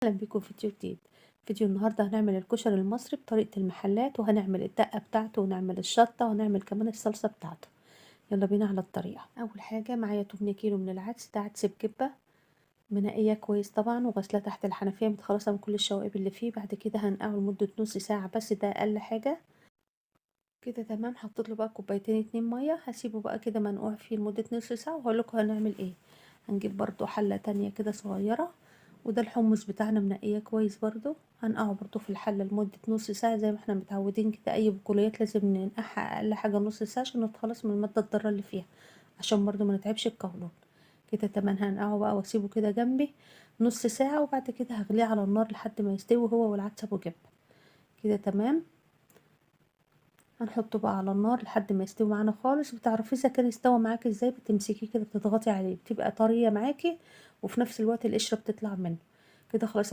اهلا بيكم في فيديو جديد. فيديو النهارده هنعمل الكشري المصري بطريقه المحلات، وهنعمل الدقه بتاعته ونعمل الشطه ونعمل كمان الصلصه بتاعته. يلا بينا على الطريقه. اول حاجه معايا 8 كيلو من العدس، ده عدس بجبه منقيه كويس طبعا وغسلاه تحت الحنفيه متخلصه من كل الشوائب اللي فيه. بعد كده هنقعه لمده نص ساعه بس، ده اقل حاجه كده. تمام، حطيت له بقى كوبايتين 2 ميه، هسيبه بقى كده منقوع فيه لمده نص ساعه وهقول لكم هنعمل ايه. هنجيب برضو حله تانية كده صغيره، وده الحمص بتاعنا منقيه كويس برضو، هنقعه برضو في الحله لمده نص ساعه زي ما احنا متعودين كده. اي بقوليات لازم ننقعها اقل حاجه نص ساعه عشان نتخلص من الماده الضاره اللي فيها، عشان برضو ما نتعبش القولون كده. تمام، هنقعه بقى واسيبه كده جنبي نص ساعه، وبعد كده هغليه على النار لحد ما يستوي هو والعدس ابو جبه كده. تمام، هنحطه بقى على النار لحد ما يستوي معانا خالص. بتعرفي اذا كان استوى معاكي ازاي؟ بتمسكيه كده بتضغطي عليه، بتبقى طريه معاكي وفي نفس الوقت القشره بتطلع منه كده. خلاص